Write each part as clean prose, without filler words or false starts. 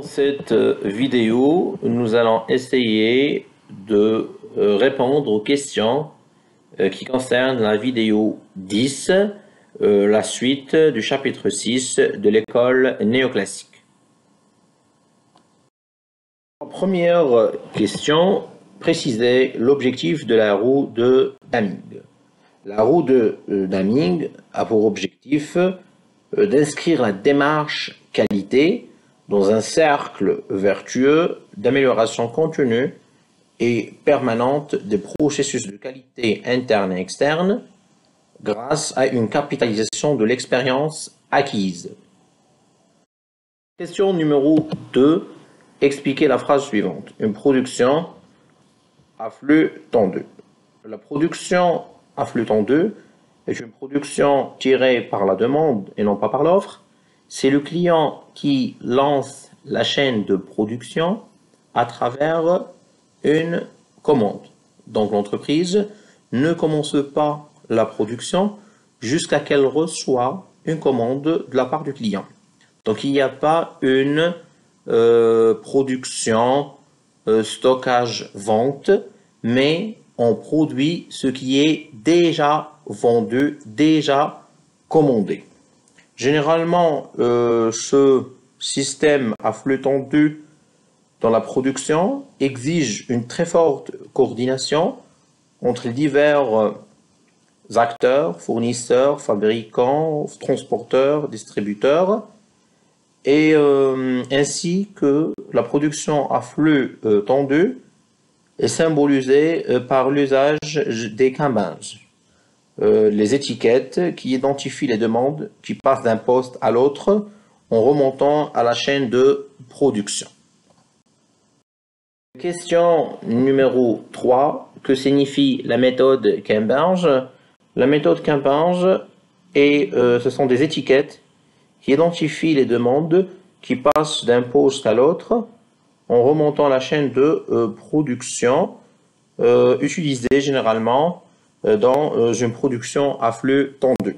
Dans cette vidéo, nous allons essayer de répondre aux questions qui concernent la vidéo 10, la suite du chapitre 6 de l'école néoclassique. Première question, préciser l'objectif de la roue de Deming. La roue de Deming a pour objectif d'inscrire la démarche qualité dans un cercle vertueux d'amélioration continue et permanente des processus de qualité interne et externe grâce à une capitalisation de l'expérience acquise. Question numéro 2. Expliquez la phrase suivante. Une production à flux tendu. La production à flux tendu est une production tirée par la demande et non pas par l'offre. C'est le client qui lance la chaîne de production à travers une commande. Donc l'entreprise ne commence pas la production jusqu'à qu'elle reçoit une commande de la part du client. Donc il n'y a pas une production, stockage, vente, mais on produit ce qui est déjà vendu, déjà commandé. Généralement, ce système à flux tendu dans la production exige une très forte coordination entre les divers acteurs, fournisseurs, fabricants, transporteurs, distributeurs, et ainsi que la production à flux tendu est symbolisée par l'usage des kanban. Les étiquettes qui identifient les demandes qui passent d'un poste à l'autre en remontant à la chaîne de production. Question numéro 3. Que signifie la méthode Kanban? La méthode Kanban, ce sont des étiquettes qui identifient les demandes qui passent d'un poste à l'autre en remontant la chaîne de production utilisée généralement dans une production à flux tendu.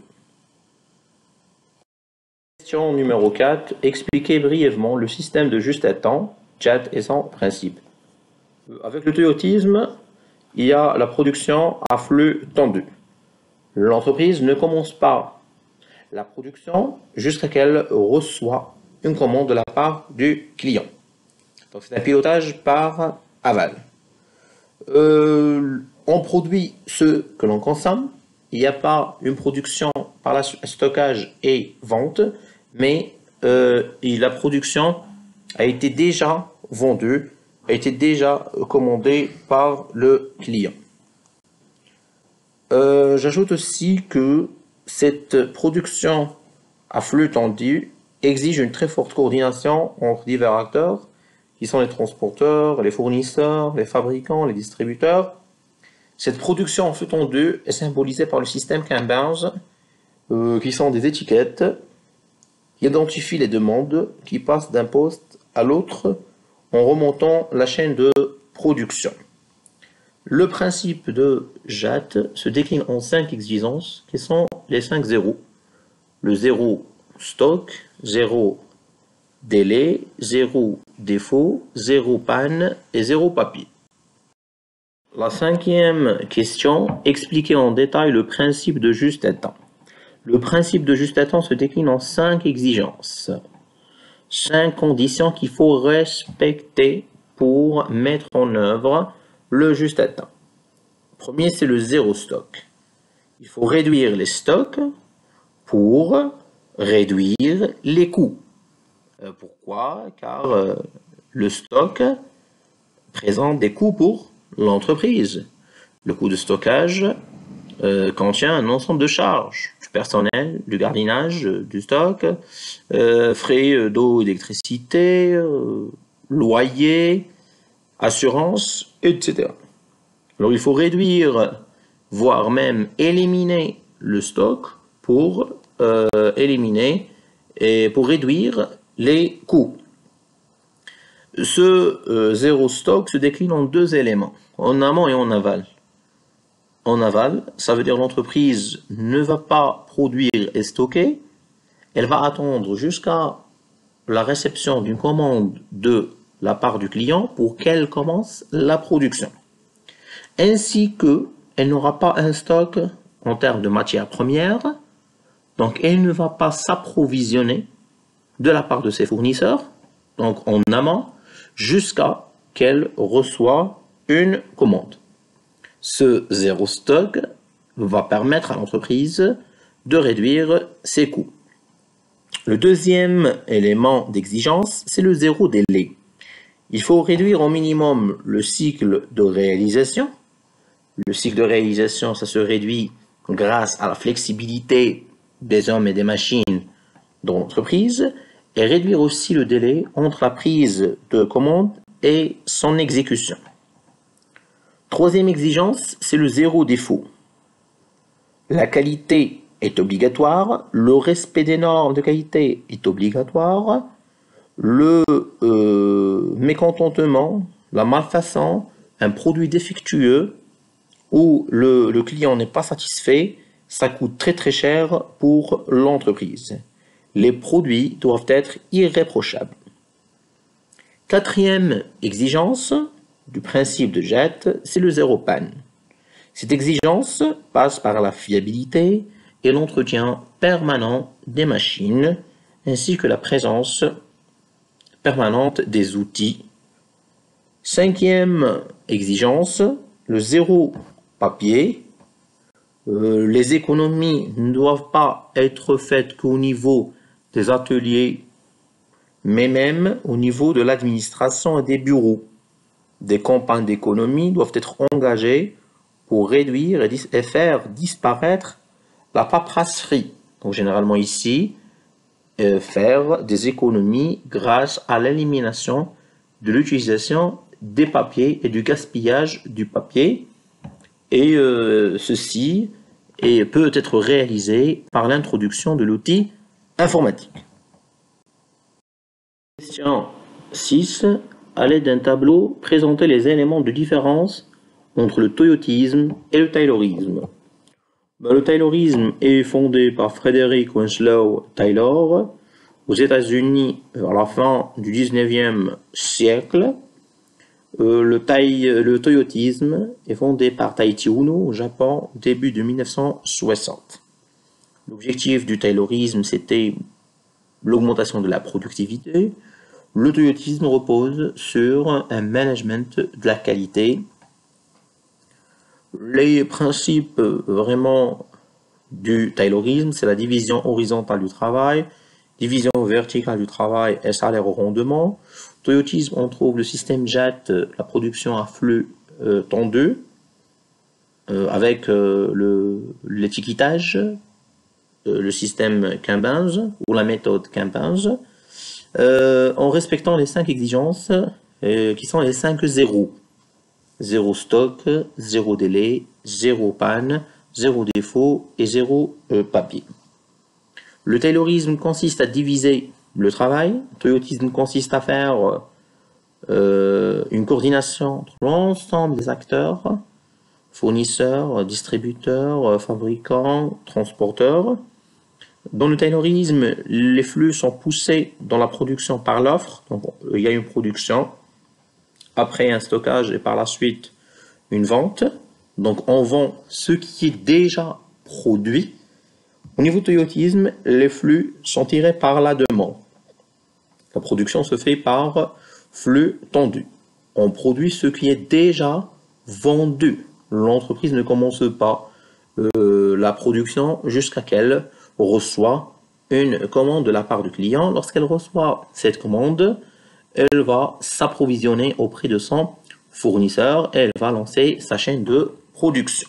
Question numéro 4. Expliquez brièvement le système de juste-à-temps, JAT et son principe. Avec le toyotisme, il y a la production à flux tendu. L'entreprise ne commence pas la production jusqu'à qu'elle reçoit une commande de la part du client. Donc c'est un pilotage par aval. On produit ce que l'on consomme. Il n'y a pas une production par stockage et vente, mais la production a été déjà vendue, a été déjà commandée par le client. J'ajoute aussi que cette production à flux tendu exige une très forte coordination entre divers acteurs, qui sont les transporteurs, les fournisseurs, les fabricants, les distributeurs. Cette production en flux tendu est symbolisée par le système Kanban, qui sont des étiquettes qui identifient les demandes qui passent d'un poste à l'autre en remontant la chaîne de production. Le principe de JAT se décline en 5 exigences qui sont les 5 zéros. Le 0 stock, 0 délai, 0 défaut, 0 panne et 0 papier. La 5e question, expliquez en détail le principe de juste-à-temps. Le principe de juste-à-temps se décline en 5 exigences. 5 conditions qu'il faut respecter pour mettre en œuvre le juste-à-temps. Premier, c'est le 0 stock. Il faut réduire les stocks pour réduire les coûts. Pourquoi? Car le stock présente des coûts pour l'entreprise. Le coût de stockage contient un ensemble de charges, du personnel, du gardiennage, du stock, frais d'eau et d'électricité, loyer, assurance, etc. Alors il faut réduire, voire même éliminer le stock pour réduire les coûts. Ce zéro stock se décline en 2 éléments, en amont et en aval. En aval, ça veut dire l'entreprise ne va pas produire et stocker, elle va attendre jusqu'à la réception d'une commande de la part du client pour qu'elle commence la production, ainsi que elle n'aura pas un stock en termes de matières premières, donc elle ne va pas s'approvisionner de la part de ses fournisseurs, donc en amont, jusqu'à qu'elle reçoit une commande. Ce zéro stock va permettre à l'entreprise de réduire ses coûts. Le deuxième élément d'exigence, c'est le zéro délai. Il faut réduire au minimum le cycle de réalisation. Le cycle de réalisation, ça se réduit grâce à la flexibilité des hommes et des machines dans l'entreprise, et réduire aussi le délai entre la prise de commande et son exécution. Troisième exigence, c'est le zéro défaut. La qualité est obligatoire, le respect des normes de qualité est obligatoire, le mécontentement, la malfaçon, un produit défectueux où le client n'est pas satisfait, ça coûte très très cher pour l'entreprise. Les produits doivent être irréprochables. Quatrième exigence du principe de JET, c'est le zéro panne. Cette exigence passe par la fiabilité et l'entretien permanent des machines, ainsi que la présence permanente des outils. Cinquième exigence, le zéro papier. Les économies ne doivent pas être faites qu'au niveau des ateliers, mais même au niveau de l'administration et des bureaux. Des campagnes d'économie doivent être engagées pour réduire et faire disparaître la paperasserie. Donc généralement ici, faire des économies grâce à l'élimination de l'utilisation des papiers et du gaspillage du papier. Et ceci peut être réalisé par l'introduction de l'outil informatique. Question 6. À l'aide d'un tableau, présentez les éléments de différence entre le toyotisme et le taylorisme. Le taylorisme est fondé par Frederick Winslow Taylor aux États-Unis à la fin du 19e siècle. Le toyotisme est fondé par Taiichi Uno au Japon au début de 1960. L'objectif du taylorisme, c'était l'augmentation de la productivité. Le toyotisme repose sur un management de la qualité. Les principes vraiment du taylorisme, c'est la division horizontale du travail, division verticale du travail et salaire au rendement. Toyotisme, on trouve le système JET, la production à flux tendu, avec l'étiquetage, le système Kanban ou la méthode Kanban, en respectant les 5 exigences qui sont les 5 zéros. Zéro stock, zéro délai, zéro panne, zéro défaut et zéro papier. Le taylorisme consiste à diviser le travail. Le toyotisme consiste à faire une coordination entre l'ensemble des acteurs, fournisseurs, distributeurs, fabricants, transporteurs. Dans le taylorisme, les flux sont poussés dans la production par l'offre. Donc, il y a une production, après un stockage et par la suite une vente. Donc, on vend ce qui est déjà produit. Au niveau du toyotisme, les flux sont tirés par la demande. La production se fait par flux tendu. On produit ce qui est déjà vendu. L'entreprise ne commence pas la production jusqu'à qu'elle reçoit une commande de la part du client. Lorsqu'elle reçoit cette commande, elle va s'approvisionner auprès de son fournisseur et elle va lancer sa chaîne de production.